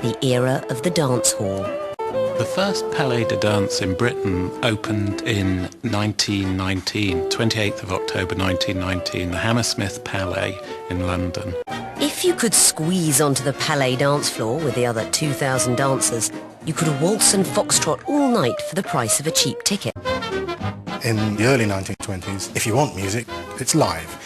the era of the dance hall. The first Palais de Danse in Britain opened in 1919, 28th of October 1919, the Hammersmith Palais in London. If you could squeeze onto the Palais dance floor with the other 2,000 dancers, you could waltz and foxtrot all night for the price of a cheap ticket. In the early 1920s, if you want music, it's live.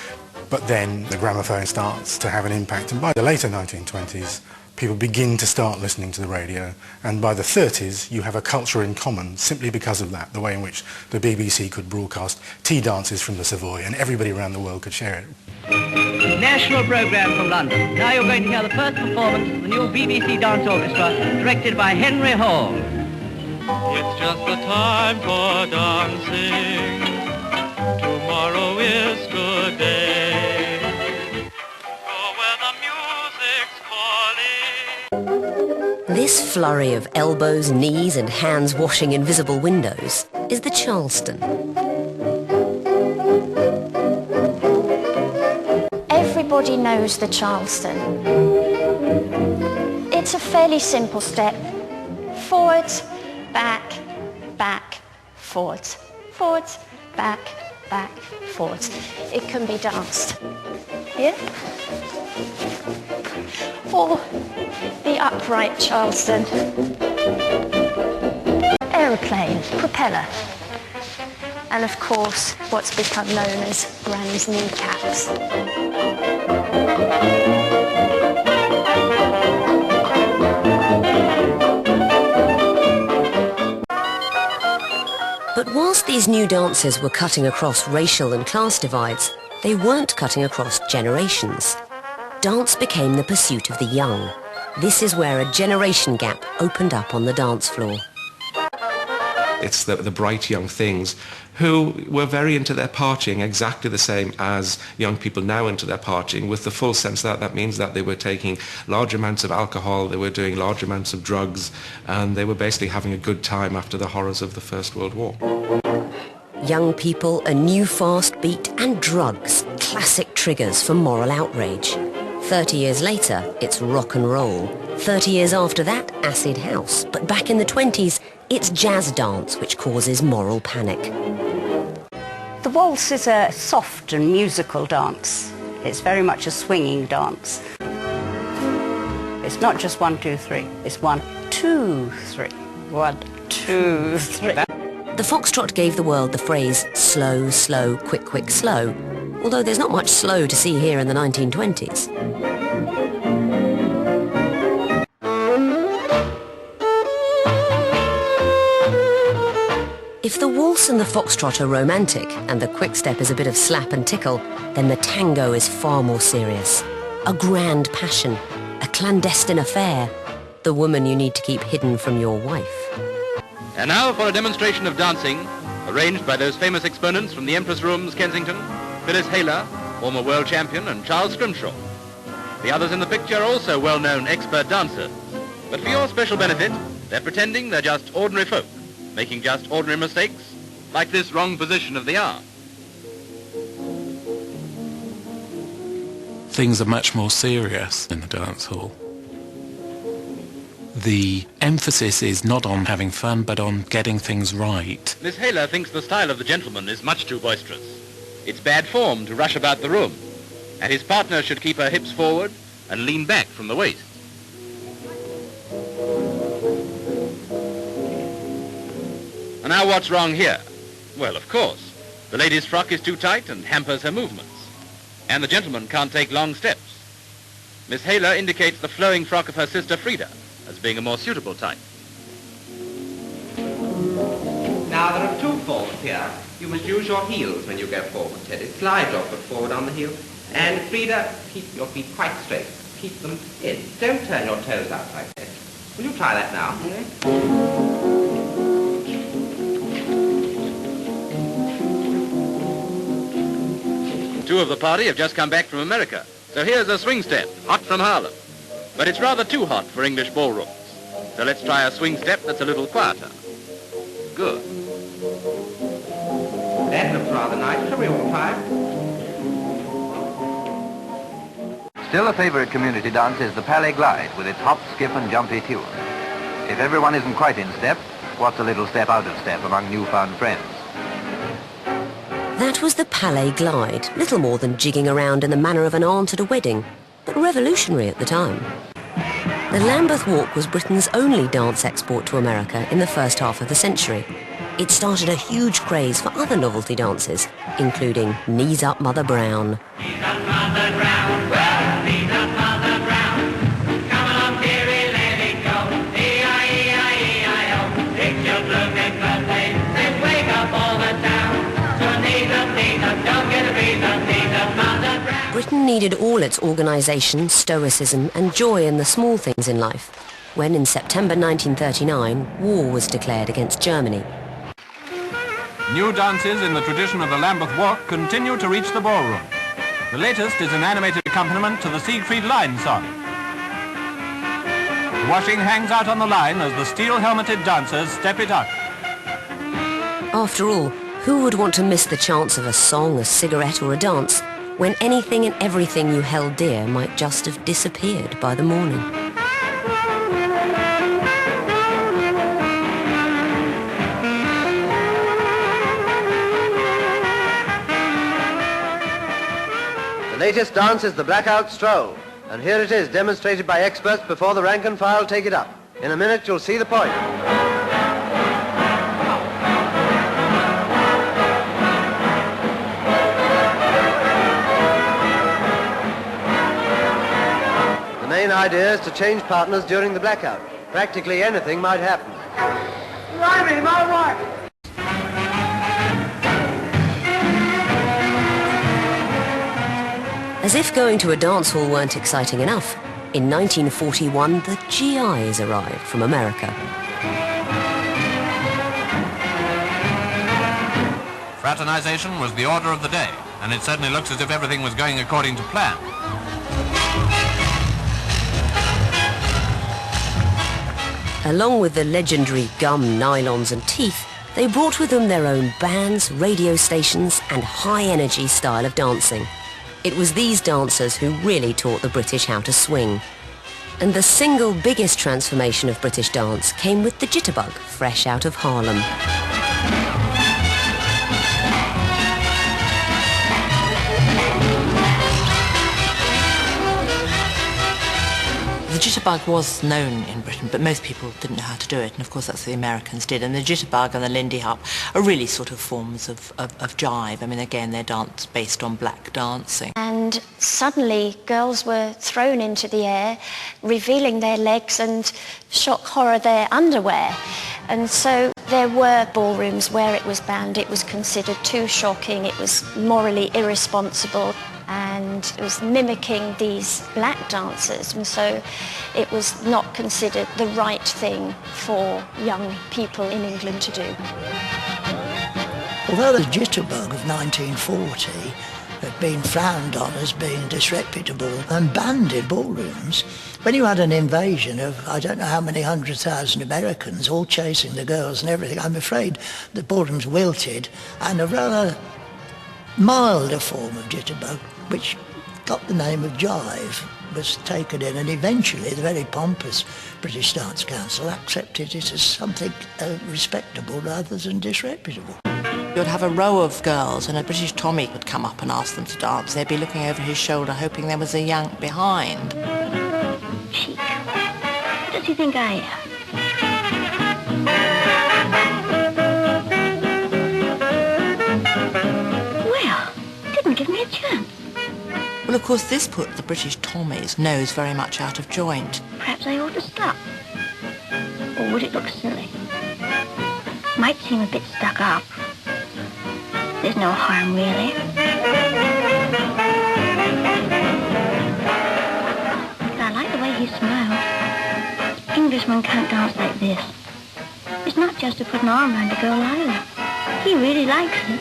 But then the gramophone starts to have an impact, and by the later 1920s, people begin to start listening to the radio, and by the 30s you have a culture in common simply because of that, the way in which the BBC could broadcast tea dances from the Savoy and everybody around the world could share it. National programme from London. Now you're going to hear the first performance of the new BBC Dance Orchestra, directed by Henry Hall. It's just the time for dancing. Tomorrow is good day. Go where the music's calling. This flurry of elbows, knees and hands washing invisible windows is the Charleston. Everybody knows the Charleston. It's a fairly simple step. Forward, back, back, forward. Forward, back, back, forward. It can be danced. Yeah? Or the upright Charleston. Aeroplane, propeller. And of course, what's become known as Granny's kneecaps. But whilst these new dances were cutting across racial and class divides, they weren't cutting across generations. Dance became the pursuit of the young. This is where a generation gap opened up on the dance floor. It's the bright young things who were very into their partying, exactly the same as young people now into their partying, with the full sense that that means that they were taking large amounts of alcohol, they were doing large amounts of drugs, and they were basically having a good time after the horrors of the First World War. Young people, a new fast beat and drugs, classic triggers for moral outrage. 30 years later, it's rock and roll. 30 years after that, acid house. But back in the 20s, it's jazz dance which causes moral panic. The waltz is a soft and musical dance. It's very much a swinging dance. It's not just 1, 2, 3. It's 1, 2, 3. 1, 2, 3. The foxtrot gave the world the phrase slow, slow, quick, quick, slow, although there's not much slow to see here in the 1920s. If the waltz and the foxtrot are romantic and the quick-step is a bit of slap and tickle, then the tango is far more serious. A grand passion, a clandestine affair, the woman you need to keep hidden from your wife. And now for a demonstration of dancing, arranged by those famous exponents from the Empress Rooms, Kensington, Phyllis Hayler, former world champion, and Charles Scrimshaw. The others in the picture are also well-known expert dancers, but for your special benefit, they're pretending they're just ordinary folk, making just ordinary mistakes, like this wrong position of the arm. Things are much more serious in the dance hall. The emphasis is not on having fun, but on getting things right. Miss Hayler thinks the style of the gentleman is much too boisterous. It's bad form to rush about the room, and his partner should keep her hips forward and lean back from the waist. And now what's wrong here? Well, of course, the lady's frock is too tight and hampers her movements, and the gentleman can't take long steps. Miss Hayler indicates the flowing frock of her sister Frida as being a more suitable type. Now, there are two forms here. You must use your heels when you go forward, Teddy. Slide your foot forward on the heel. And Frida, keep your feet quite straight. Keep them in. Don't turn your toes out like that. Will you try that now? Two of the party have just come back from America, so here's a swing step, hot from Harlem. But it's rather too hot for English ballrooms. So let's try a swing step that's a little quieter. Good. That looks rather nice. Shall we all try? Still a favorite community dance is the Palais Glide with its hop, skip and jumpy tune. If everyone isn't quite in step, what's a little step out of step among newfound friends? That was the Palais Glide, little more than jigging around in the manner of an aunt at a wedding, but revolutionary at the time. The Lambeth Walk was Britain's only dance export to America in the first half of the century. It started a huge craze for other novelty dances, including Knees Up Mother Brown. Knees up Mother Brown, well, knees up Mother Brown. Come along, dearie, let it go. E-I-E-I-E-I-O. It's your blooming birthday, let's wake up all the town. So knees up, don't get a breeze up, knees up Mother Brown. Britain needed all its organisation, stoicism and joy in the small things in life, when in September 1939 war was declared against Germany. New dances in the tradition of the Lambeth Walk continue to reach the ballroom. The latest is an animated accompaniment to the Siegfried Line song. The washing hangs out on the line as the steel-helmeted dancers step it up. After all, who would want to miss the chance of a song, a cigarette or a dance when anything and everything you held dear might just have disappeared by the morning? The latest dance is the blackout stroll, and here it is demonstrated by experts before the rank and file take it up. In a minute you'll see the point. The main idea is to change partners during the blackout. Practically anything might happen. Blimey, my wife! As if going to a dance hall weren't exciting enough, in 1941 the GIs arrived from America. Fraternization was the order of the day, and it certainly looks as if everything was going according to plan. Along with the legendary gum, nylons and teeth, they brought with them their own bands, radio stations and high-energy style of dancing. It was these dancers who really taught the British how to swing. And the single biggest transformation of British dance came with the Jitterbug, fresh out of Harlem. The Jitterbug was known in Britain, but most people didn't know how to do it, and of course that's what the Americans did. And the Jitterbug and the lindyhop are really sort of forms of jive. I mean, again, they're dance based on black dancing. And suddenly girls were thrown into the air, revealing their legs and, shock horror, their underwear. And so there were ballrooms where it was banned. It was considered too shocking. It was morally irresponsible. And it was mimicking these black dancers, and so it was not considered the right thing for young people in England to do. Although the Jitterbug of 1940 had been frowned on as being disreputable and banned in ballrooms, when you had an invasion of I don't know how many 100,000 Americans all chasing the girls and everything, I'm afraid the ballrooms wilted, and a rather milder form of Jitterbug, which got the name of jive, was taken in, and eventually the very pompous British Dance Council accepted it as something respectable rather than disreputable. You'd have a row of girls and a British Tommy would come up and ask them to dance. They'd be looking over his shoulder hoping there was a yank behind. Cheek. What does he think I am? Give me a chance. Well, of course, this put the British Tommy's nose very much out of joint. Perhaps I ought to stop. Or would it look silly? Might seem a bit stuck up. There's no harm, really. But I like the way he smiles. Englishmen can't dance like this. It's not just to put an arm around a girl either. He really likes it.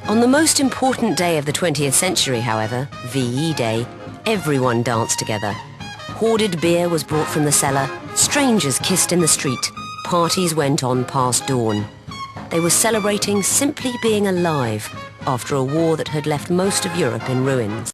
On the most important day of the 20th century, however, VE Day, everyone danced together. Hoarded beer was brought from the cellar, strangers kissed in the street, parties went on past dawn. They were celebrating simply being alive after a war that had left most of Europe in ruins.